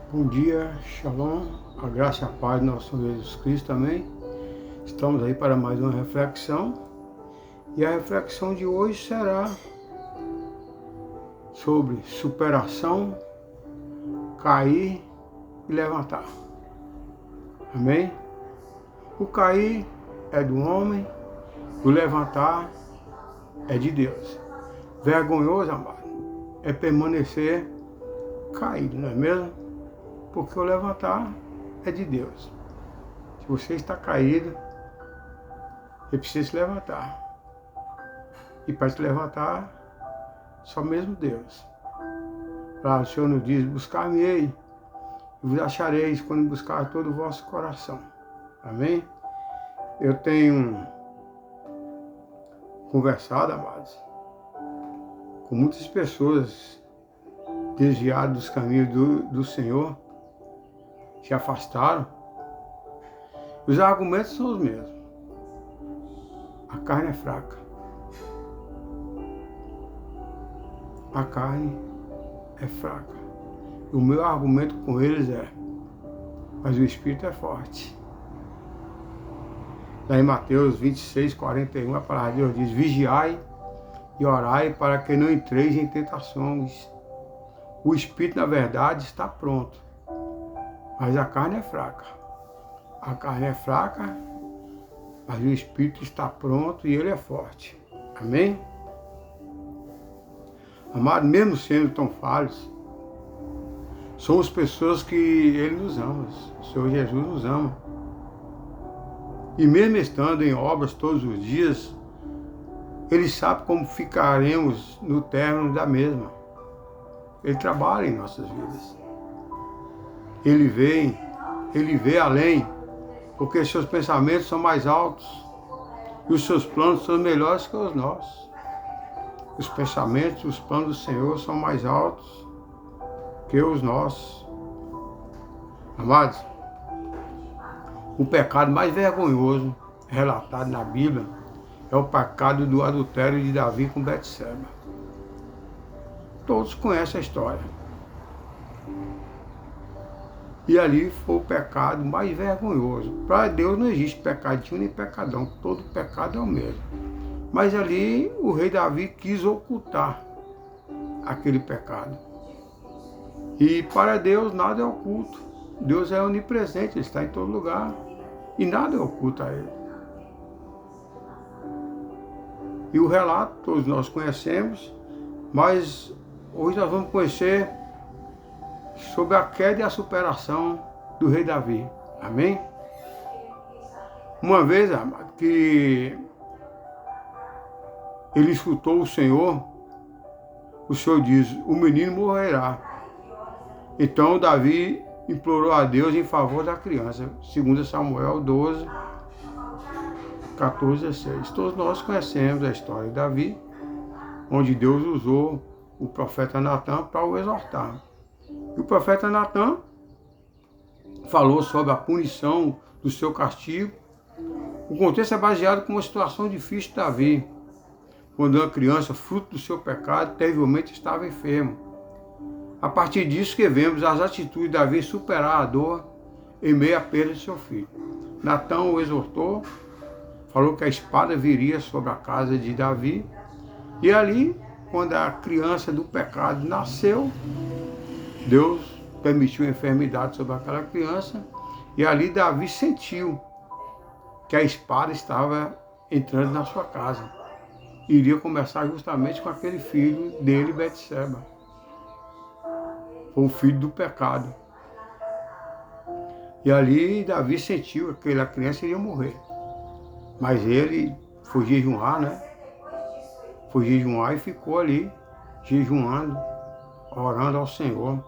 Bom dia, Shalom, a graça e a paz do nosso Senhor Jesus Cristo, amém? Estamos aí para mais uma reflexão, e a reflexão de hoje será sobre superação, cair e levantar, amém? O cair é do homem, o levantar é de Deus. Vergonhoso, amado, é permanecer caído, não é mesmo? Porque o levantar é de Deus. Se você está caído, você precisa se levantar. E para se levantar, só mesmo Deus. O Senhor nos diz, buscar-me-ei, e vos achareis quando buscar todo o vosso coração. Amém? Eu tenho conversado, amados, com muitas pessoas desviadas dos caminhos do Senhor, se afastaram. Os argumentos são os mesmos. A carne é fraca. A carne é fraca. O meu argumento com eles é, mas o Espírito é forte. Lá em Mateus 26, 41, a palavra de Deus diz, vigiai e orai para que não entreis em tentações. O Espírito, na verdade, está pronto, mas a carne é fraca. A carne é fraca, mas o Espírito está pronto e ele é forte. Amém? Amado, mesmo sendo tão falhos, somos pessoas que Ele nos ama, o Senhor Jesus nos ama. E mesmo estando em obras todos os dias, Ele sabe como ficaremos no término da mesma. Ele trabalha em nossas vidas. Ele vê além, porque seus pensamentos são mais altos e os seus planos são melhores que os nossos. Os pensamentos, os planos do Senhor são mais altos que os nossos. Amados, o pecado mais vergonhoso relatado na Bíblia é o pecado do adultério de Davi com Betseba. Todos conhecem a história. E ali foi o pecado mais vergonhoso. Para Deus não existe pecadinho nem pecadão, todo pecado é o mesmo. Mas ali o rei Davi quis ocultar aquele pecado. E para Deus nada é oculto. Deus é onipresente, Ele está em todo lugar. E nada é oculto a Ele. E o relato todos nós conhecemos, mas hoje nós vamos conhecer sobre a queda e a superação do rei Davi. Amém? Uma vez, amado, que ele escutou o Senhor diz, o menino morrerá. Então Davi implorou a Deus em favor da criança. 2 Samuel 12, 14, 16. Todos nós conhecemos a história de Davi, onde Deus usou o profeta Natan para o exortar. E o profeta Natan falou sobre a punição do seu castigo. O contexto é baseado com uma situação difícil de Davi, quando uma criança, fruto do seu pecado, terrivelmente estava enfermo. A partir disso que vemos as atitudes de Davi superar a dor em meio à perda de seu filho. Natan o exortou, falou que a espada viria sobre a casa de Davi, e ali, quando a criança do pecado nasceu, Deus permitiu a enfermidade sobre aquela criança, e ali Davi sentiu que a espada estava entrando na sua casa. Iria começar justamente com aquele filho dele, Betseba. Foi o filho do pecado. E ali Davi sentiu que aquela criança iria morrer. Mas ele foi jejuar, né? Foi jejuar e ficou ali, jejuando, orando ao Senhor,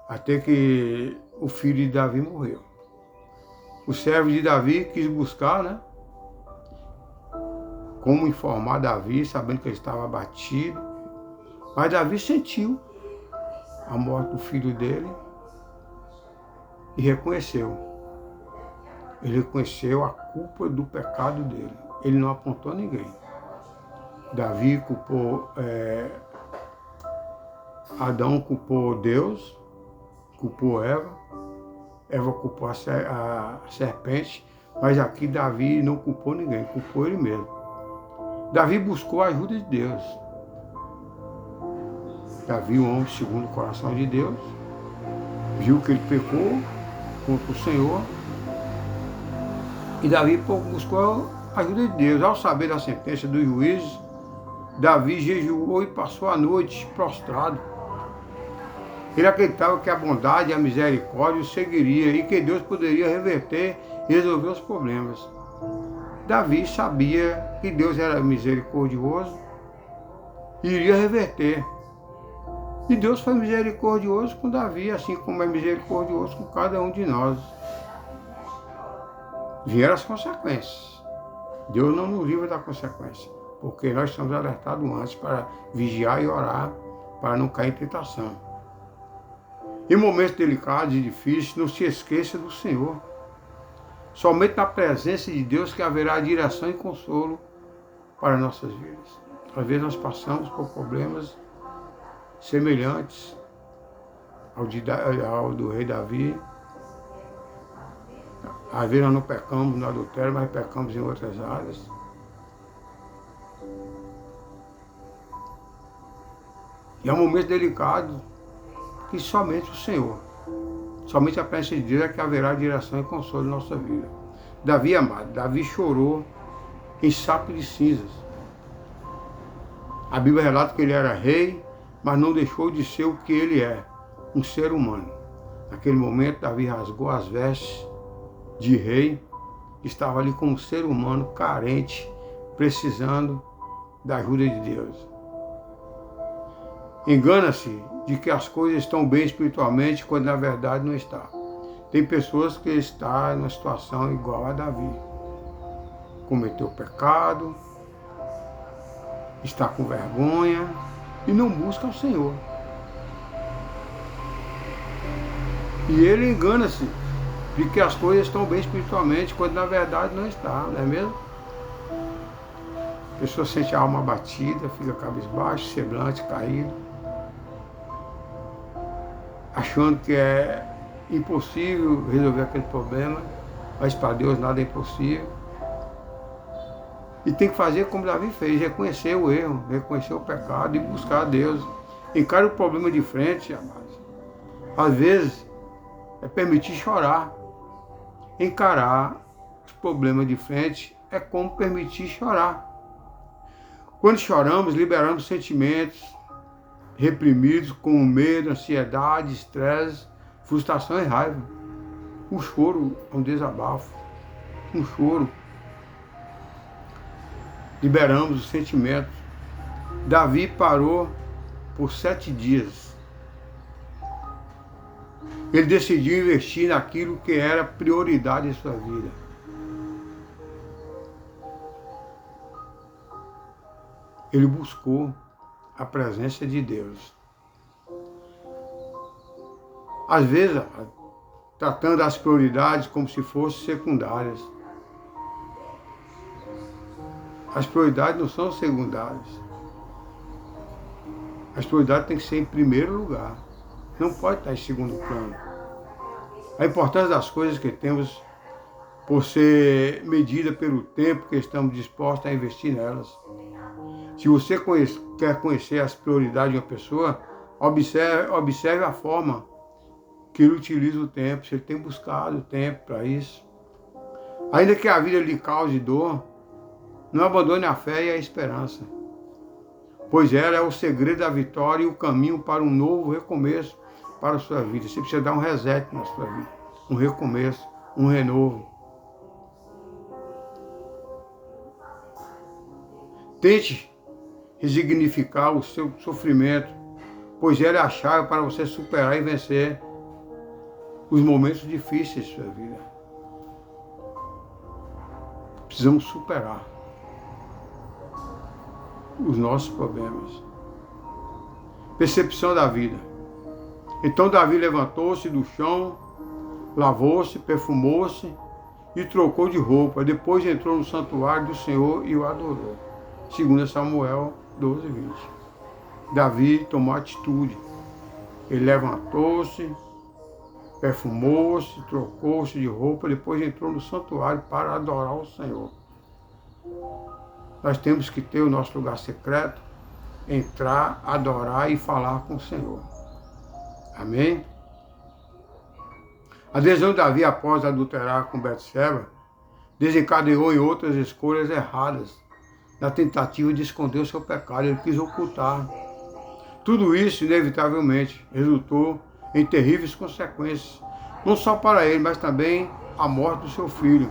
até que o filho de Davi morreu. O servo de Davi quis buscar, né? Como informar Davi, sabendo que ele estava abatido. Mas Davi sentiu a morte do filho dele e reconheceu. Ele reconheceu a culpa do pecado dele. Ele não apontou ninguém. Davi culpou, Adão culpou Deus, culpou Eva, Eva culpou a serpente, mas aqui Davi não culpou ninguém, culpou ele mesmo. Davi buscou a ajuda de Deus. Davi, um homem segundo o coração de Deus, viu que ele pecou contra o Senhor, e Davi buscou a ajuda de Deus. Ao saber da sentença dos juízes, Davi jejuou e passou a noite prostrado. Ele acreditava que a bondade e a misericórdia o seguiria e que Deus poderia reverter e resolver os problemas. Davi sabia que Deus era misericordioso e iria reverter. E Deus foi misericordioso com Davi, assim como é misericordioso com cada um de nós. Vieram as consequências. Deus não nos livra da consequência, porque nós estamos alertados antes para vigiar e orar, para não cair em tentação. Em momentos delicados e difíceis, não se esqueça do Senhor. Somente na presença de Deus que haverá direção e consolo para nossas vidas. Às vezes nós passamos por problemas semelhantes ao do rei Davi. Às vezes nós não pecamos no adultério, mas pecamos em outras áreas. E é um momento delicado que somente o Senhor, somente a presença de Deus é que haverá direção e consolo em nossa vida. Davi, amado, Davi chorou em saco de cinzas. A Bíblia relata que ele era rei, mas não deixou de ser o que ele é, um ser humano. Naquele momento, Davi rasgou as vestes de rei, estava ali como um ser humano carente, precisando da ajuda de Deus. Engana-se de que as coisas estão bem espiritualmente, quando na verdade não está. Tem pessoas que estão numa situação igual a Davi. Cometeu pecado, está com vergonha e não busca o Senhor. E ele engana-se de que as coisas estão bem espiritualmente, quando na verdade não está, não é mesmo? A pessoa sente a alma abatida, fica cabisbaixo, semblante caído, achando que é impossível resolver aquele problema, mas para Deus nada é impossível. E tem que fazer como Davi fez, reconhecer o erro, reconhecer o pecado e buscar a Deus. Encare o problema de frente, amados. Às vezes, é permitir chorar. Encarar os problemas de frente é como permitir chorar. Quando choramos, liberamos sentimentos reprimidos como medo, ansiedade, estresse, frustração e raiva. O choro é um desabafo. Um choro. Liberamos os sentimentos. Davi parou por 7 dias. Ele decidiu investir naquilo que era prioridade em sua vida. Ele buscou a presença de Deus. Às vezes, tratando as prioridades como se fossem secundárias. As prioridades não são secundárias. As prioridades têm que ser em primeiro lugar. Não pode estar em segundo plano. A importância das coisas que temos por ser medida pelo tempo que estamos dispostos a investir nelas. Se você quer conhecer as prioridades de uma pessoa, observe a forma que ele utiliza o tempo, se ele tem buscado o tempo para isso. Ainda que a vida lhe cause dor, não abandone a fé e a esperança, pois ela é o segredo da vitória e o caminho para um novo recomeço para a sua vida. Você precisa dar um reset na sua vida, um recomeço, um renovo. Tente resignificar o seu sofrimento, pois ela é a chave para você superar e vencer os momentos difíceis de sua vida. Precisamos superar os nossos problemas. Percepção da vida. Então Davi levantou-se do chão, lavou-se, perfumou-se e trocou de roupa. Depois entrou no santuário do Senhor e o adorou. 2 Samuel 12:20. Davi tomou atitude. Ele levantou-se, perfumou-se, trocou-se de roupa, depois entrou no santuário para adorar o Senhor. Nós temos que ter o nosso lugar secreto, entrar, adorar e falar com o Senhor. Amém? A decisão de Davi após adulterar com Betseba desencadeou em outras escolhas erradas, na tentativa de esconder o seu pecado. Ele quis ocultar. Tudo isso, inevitavelmente, resultou em terríveis consequências, não só para ele, mas também a morte do seu filho.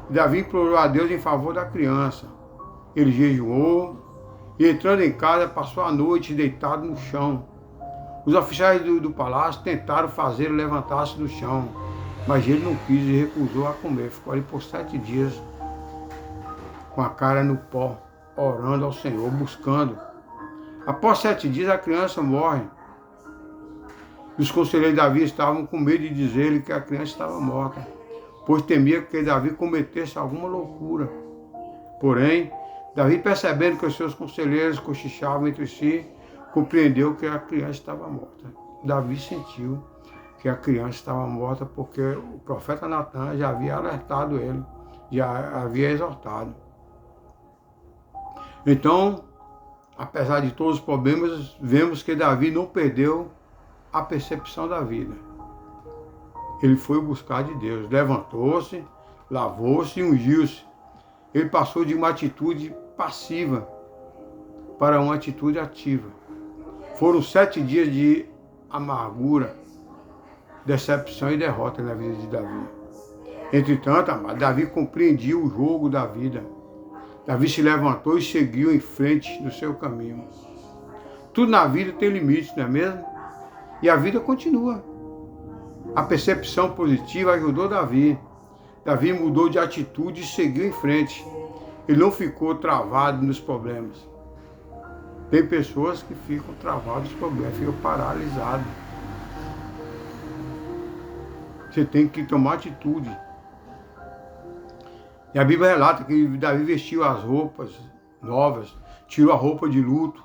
Davi implorou a Deus em favor da criança. Ele jejuou e, entrando em casa, passou a noite deitado no chão. Os oficiais do palácio tentaram fazê-lo levantar-se do chão, mas ele não quis e recusou a comer. Ficou ali por 7 dias, com a cara no pó, orando ao Senhor, buscando. Após 7 dias, a criança morre. Os conselheiros de Davi estavam com medo de dizer-lhe que a criança estava morta, pois temia que Davi cometesse alguma loucura. Porém, Davi, percebendo que os seus conselheiros cochichavam entre si, compreendeu que a criança estava morta. Davi sentiu que a criança estava morta porque o profeta Natan já havia alertado ele, já havia exortado. Então, apesar de todos os problemas, vemos que Davi não perdeu a percepção da vida. Ele foi buscar de Deus, levantou-se, lavou-se e ungiu-se. Ele passou de uma atitude passiva para uma atitude ativa. Foram 7 dias de amargura, decepção e derrota na vida de Davi. Entretanto, Davi compreendia o jogo da vida. Davi se levantou e seguiu em frente no seu caminho. Tudo na vida tem limites, não é mesmo? E a vida continua. A percepção positiva ajudou Davi. Davi mudou de atitude e seguiu em frente. Ele não ficou travado nos problemas. Tem pessoas que ficam travadas nos problemas, ficam paralisadas. Você tem que tomar atitude. E a Bíblia relata que Davi vestiu as roupas novas, tirou a roupa de luto,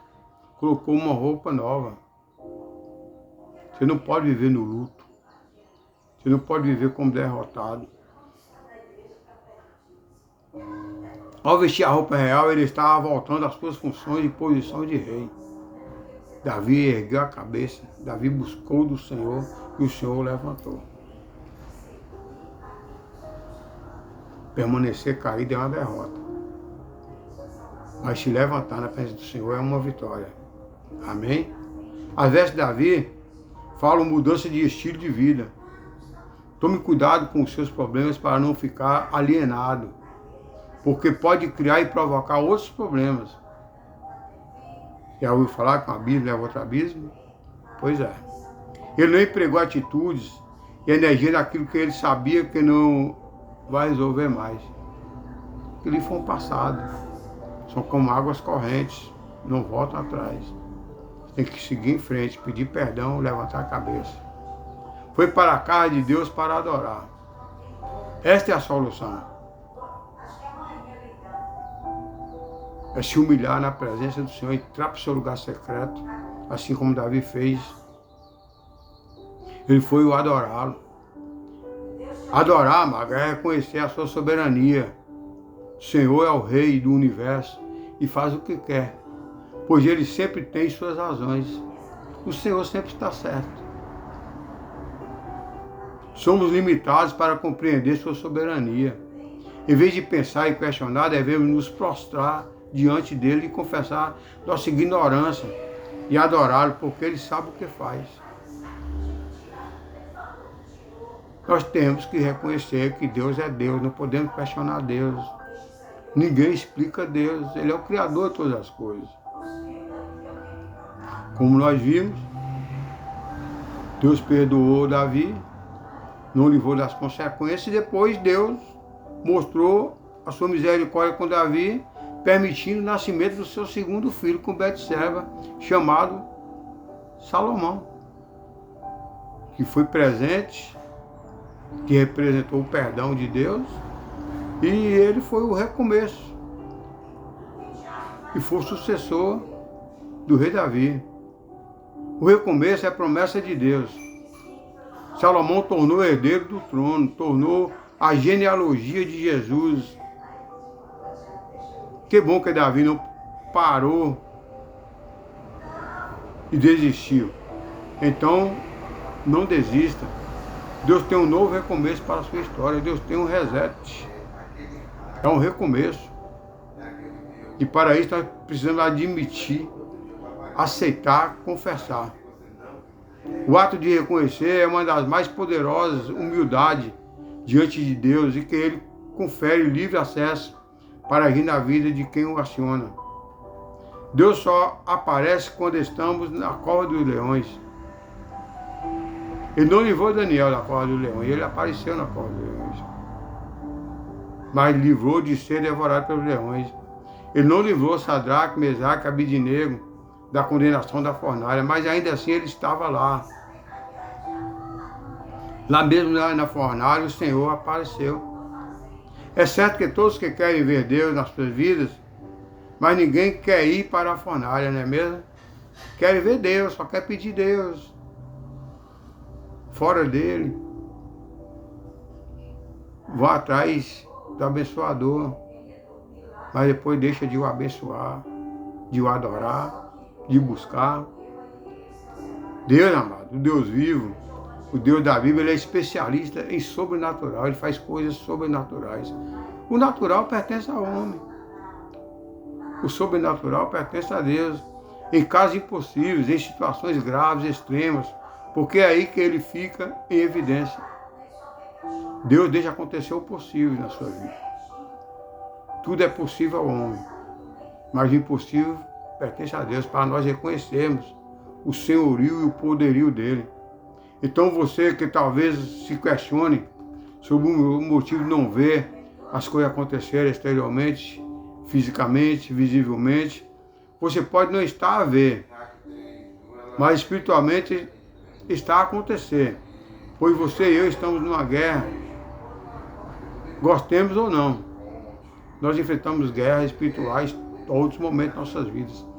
colocou uma roupa nova. Você não pode viver no luto. Você não pode viver como derrotado. Ao vestir a roupa real, ele estava voltando às suas funções de posição de rei. Davi ergueu a cabeça, Davi buscou do Senhor e o Senhor o levantou. Permanecer caído é uma derrota. Mas se levantar na presença do Senhor é uma vitória. Amém? As vestes de Davi falam mudança de estilo de vida. Tome cuidado com os seus problemas para não ficar alienado, porque pode criar e provocar outros problemas. Já ouviu falar que uma Bíblia leva outro abismo? Pois é. Ele não empregou atitudes e energia naquilo que ele sabia que não vai resolver mais. Aquilo foi um passado. São como águas correntes, não voltam atrás. Tem que seguir em frente, pedir perdão, levantar a cabeça. Foi para a casa de Deus para adorar. Esta é a solução. É se humilhar na presença do Senhor, entrar para o seu lugar secreto, assim como Davi fez. Ele foi o adorá-lo. Adorar, amados, é reconhecer a sua soberania. O Senhor é o Rei do universo e faz o que quer, pois Ele sempre tem suas razões. O Senhor sempre está certo. Somos limitados para compreender sua soberania. Em vez de pensar e questionar, devemos nos prostrar diante dele e confessar nossa ignorância e adorá-lo, porque ele sabe o que faz. Nós temos que reconhecer que Deus é Deus, não podemos questionar Deus. Ninguém explica Deus, Ele é o Criador de todas as coisas. Como nós vimos, Deus perdoou Davi, não livrou das consequências, e depois Deus mostrou a sua misericórdia com Davi, permitindo o nascimento do seu segundo filho com Betseba, chamado Salomão, que foi presente, que representou o perdão de Deus, e ele foi o recomeço, e foi o sucessor do rei Davi. O recomeço é a promessa de Deus. Salomão tornou herdeiro do trono, tornou a genealogia de Jesus. Que bom que Davi não parou e desistiu. Então, não desista. Deus tem um novo recomeço para a sua história. Deus tem um reset. É um recomeço. E para isso nós precisamos admitir, aceitar, confessar. O ato de reconhecer é uma das mais poderosas humildades diante de Deus e que Ele confere livre acesso para agir na vida de quem o aciona. Deus só aparece quando estamos na cova dos leões. Ele não livrou Daniel da cova dos leões, ele apareceu na cova dos leões. Mas livrou de ser devorado pelos leões. Ele não livrou Sadraque, Mesaque, Abidnego da condenação da fornalha, mas ainda assim ele estava lá. Lá mesmo na fornalha o Senhor apareceu. É certo que todos que querem ver Deus nas suas vidas, mas ninguém quer ir para a fornalha, não é mesmo? Quer ver Deus, só quer pedir Deus. Fora dele. Vão atrás do abençoador, mas depois deixa de o abençoar, de o adorar, de buscar. Deus, amado, o Deus vivo, o Deus da Bíblia, ele é especialista em sobrenatural, ele faz coisas sobrenaturais. O natural pertence ao homem. O sobrenatural pertence a Deus. Em casos impossíveis, em situações graves, extremas, porque é aí que ele fica em evidência. Deus deixa acontecer o possível na sua vida. Tudo é possível ao homem, mas o impossível pertence a Deus, para nós reconhecermos o senhorio e o poderio dele. Então você que talvez se questione sobre o motivo de não ver as coisas acontecerem exteriormente, fisicamente, visivelmente, você pode não estar a ver, mas espiritualmente está a acontecer, pois você e eu estamos numa guerra, gostemos ou não. Nós enfrentamos guerras espirituais em todos os momentos de nossas vidas.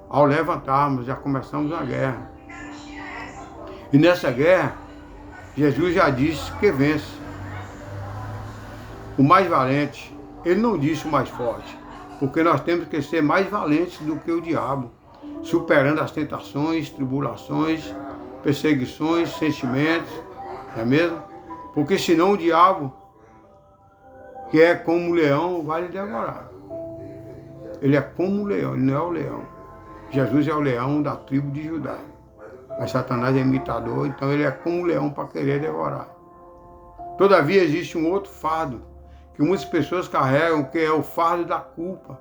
Ao levantarmos, já começamos uma guerra. E nessa guerra, Jesus já disse que vence. O mais valente, ele não disse o mais forte, porque nós temos que ser mais valentes do que o diabo, superando as tentações, tribulações, perseguições, sentimentos, não é mesmo? Porque senão o diabo, que é como o leão, vai lhe devorar. Ele é como o leão, ele não é o leão. Jesus é o leão da tribo de Judá. Mas Satanás é imitador, então ele é como o leão para querer devorar. Todavia existe um outro fardo, que muitas pessoas carregam, que é o fardo da culpa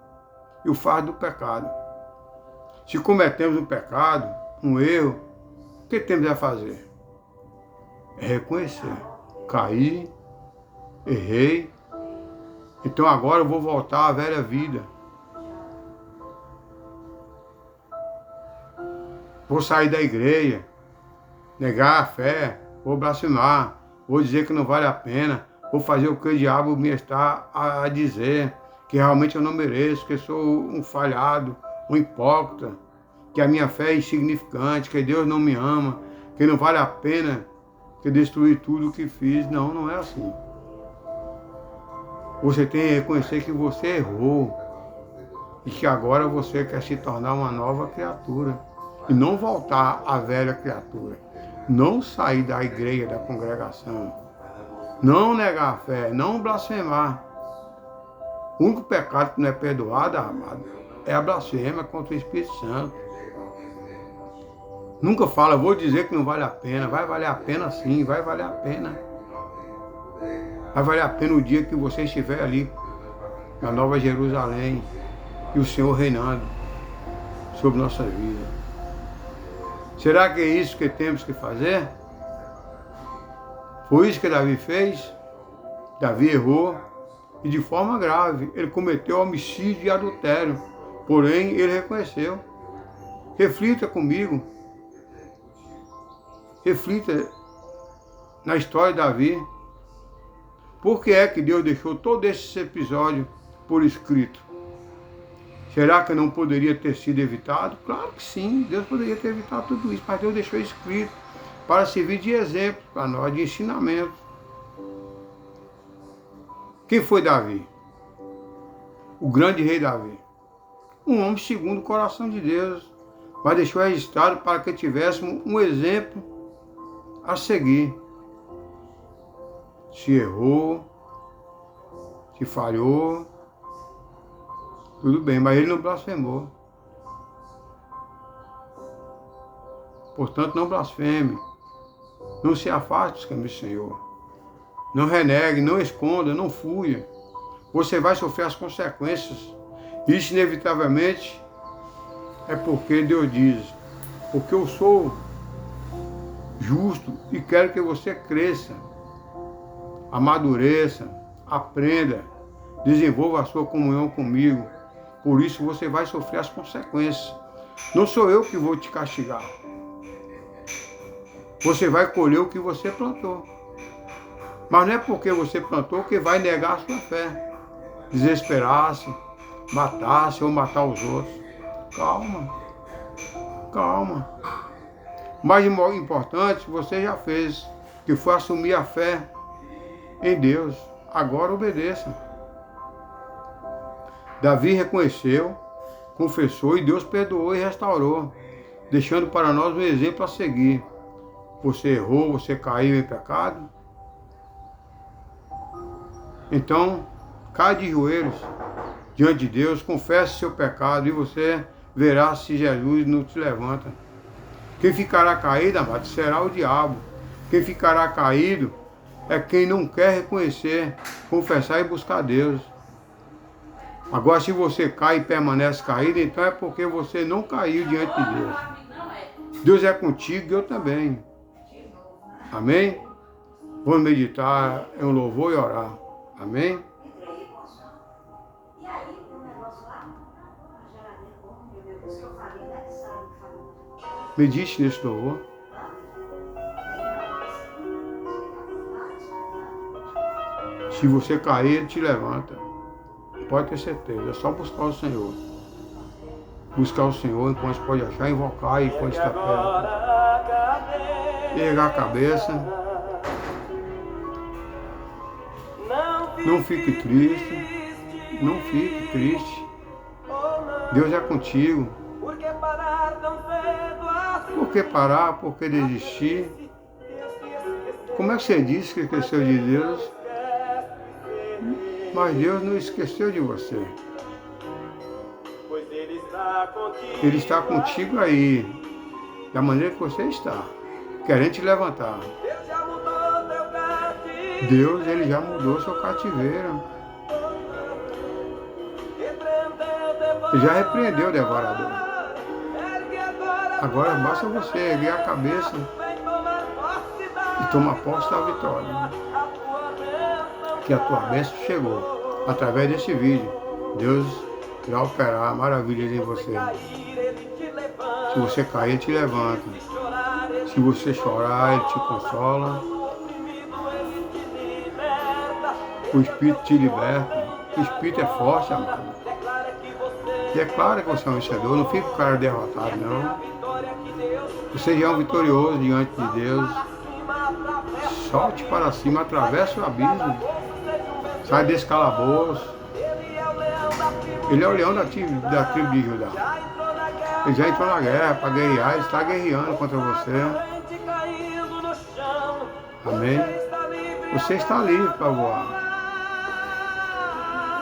e o fardo do pecado. Se cometemos um pecado, um erro, o que temos a fazer? É reconhecer. Caí, errei, então agora eu vou voltar à velha vida. Vou sair da igreja, negar a fé, vou blasfemar, vou dizer que não vale a pena, vou fazer o que o diabo me está a dizer, que realmente eu não mereço, que eu sou um falhado, um hipócrita, que a minha fé é insignificante, que Deus não me ama, que não vale a pena que eu destruir tudo o que fiz. Não, não é assim. Você tem que reconhecer que você errou e que agora você quer se tornar uma nova criatura e não voltar à velha criatura. Não sair da igreja, da congregação. Não negar a fé, não blasfemar. O único pecado que não é perdoado, amado, é a blasfêmia contra o Espírito Santo. Nunca fala, vou dizer que não vale a pena. Vai valer a pena sim, vai valer a pena. Vai valer a pena o dia que você estiver ali, na Nova Jerusalém, e o Senhor reinando sobre nossa vida. Será que é isso que temos que fazer? Foi isso que Davi fez? Davi errou, e de forma grave. Ele cometeu homicídio e adultério, porém ele reconheceu. Reflita comigo. Reflita na história de Davi. Por que é que Deus deixou todo esse episódio por escrito? Será que não poderia ter sido evitado? Claro que sim, Deus poderia ter evitado tudo isso, mas Deus deixou escrito para servir de exemplo para nós, de ensinamento. Quem foi Davi? O grande rei Davi. Um homem segundo o coração de Deus, mas deixou registrado para que tivéssemos um exemplo a seguir. Se errou, se falhou, tudo bem, mas ele não blasfemou. Portanto, não blasfeme, não se afaste dos caminhos do Senhor. Não renegue, não esconda, não fuja. Você vai sofrer as consequências. Isso, inevitavelmente, é porque Deus diz, porque eu sou justo e quero que você cresça, amadureça, aprenda, desenvolva a sua comunhão comigo. Por isso você vai sofrer as consequências. Não sou eu que vou te castigar. Você vai colher o que você plantou. Mas não é porque você plantou que vai negar a sua fé. Desesperar-se, matar-se ou matar os outros. Calma. Calma. O mais importante você já fez, que foi assumir a fé em Deus. Agora obedeça. Davi reconheceu, confessou e Deus perdoou e restaurou, deixando para nós um exemplo a seguir. Você errou, você caiu em pecado? Então, caia de joelhos diante de Deus, confesse seu pecado e você verá se Jesus não te levanta. Quem ficará caído, amado, será o diabo. Quem ficará caído é quem não quer reconhecer, confessar e buscar Deus. Agora, se você cai e permanece caído, então é porque você não caiu diante de Deus. Deus é contigo e eu também. Amém? Vamos meditar em um louvor e orar. Amém? Medite nesse louvor. Se você cair, ele te levanta. Pode ter certeza, é só buscar o Senhor. Buscar o Senhor enquanto você pode achar, invocar enquanto está perto. Ergar a cabeça. Não fique triste. Não fique triste. Deus é contigo. Por que parar? Por que desistir? Como é que você disse que esqueceu de Deus? Mas Deus não esqueceu de você. Ele está contigo aí, da maneira que você está, querendo te levantar. Deus, ele já mudou seu cativeiro. Ele já repreendeu o devorador. Agora basta você erguer a cabeça e tomar posse da vitória. Que a tua bênção chegou através desse vídeo. Deus irá operar maravilhas em você. Se você cair, ele te levanta. Se você chorar, ele te consola. O Espírito te liberta. O Espírito é forte, amado. E é claro que você é um vencedor. Não fica o cara derrotado, não. Você já é um vitorioso diante de Deus. Solte para cima, atravesse o abismo. Sai desse calabouço. Ele é o leão da tribo de Judá. Ele já entrou na guerra para guerrear, ele está guerreando contra você. Amém? Você está livre para voar.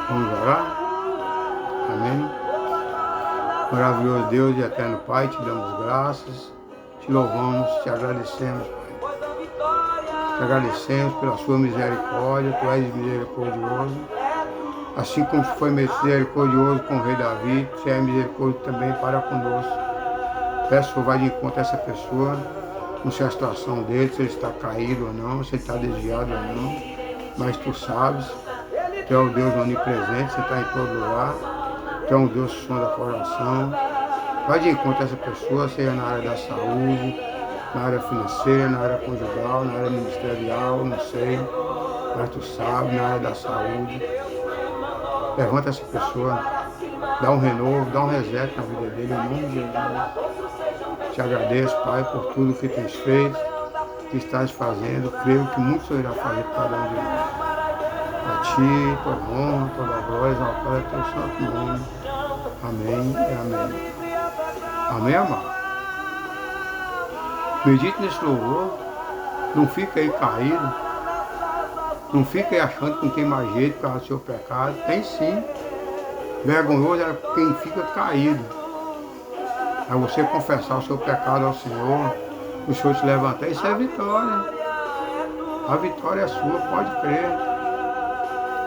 Vamos orar? Amém? Maravilhoso Deus e eterno Pai, te damos graças, te louvamos, te agradecemos, Pai. Te agradecemos pela sua misericórdia, tu és misericordioso. Assim como foi misericordioso com o rei Davi, você é misericordioso também para conosco. Peço que vai de encontro a essa pessoa, não sei a situação dele, se ele está caído ou não, se ele está desviado ou não, mas tu sabes, tu é o Deus onipresente, você está em todo lugar, tu é um Deus que sonda a coração. Vai de encontro a essa pessoa, seja na área da saúde, na área financeira, na área conjugal, na área ministerial, não sei, mas tu sabe, na área da saúde. Levanta essa pessoa, dá um renovo, dá um reset na vida dele, em nome de Jesus. Te agradeço, Pai, por tudo que tens feito, que estás fazendo, creio que muito o Senhor irá fazer para cada um de nós. A Ti, toda honra, toda glória, exaltada é Teu santo nome. Amém e amém. Amém, amado? Medite nesse louvor. Não fica aí caído. Não fica aí achando que não tem mais jeito por causa do seu pecado. Tem sim. Vergonhoso é quem fica caído. É você confessar o seu pecado ao Senhor, o Senhor te levantar. Isso é vitória. A vitória é sua, pode crer.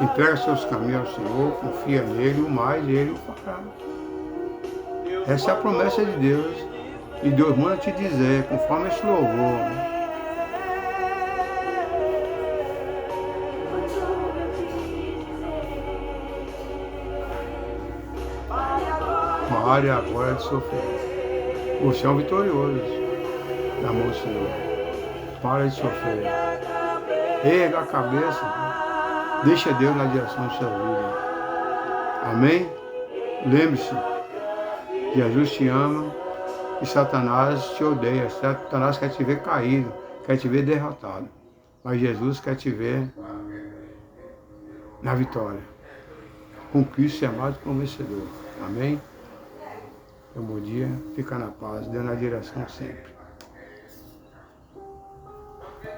Entrega seus caminhos ao Senhor, confia nele, o mais ele o fará. Essa é a promessa de Deus. E Deus manda te dizer, conforme esse louvor. Pare agora de sofrer. Você é um vitorioso na mão do Senhor. Para de sofrer. Erga a cabeça. Deixa Deus na direção da sua vida. Amém? Lembre-se, Jesus te ama e Satanás te odeia. Satanás quer te ver caído, quer te ver derrotado. Mas Jesus quer te ver na vitória. Com Cristo é amado como vencedor. Amém? Um bom dia, fica na paz, Deus na direção sempre.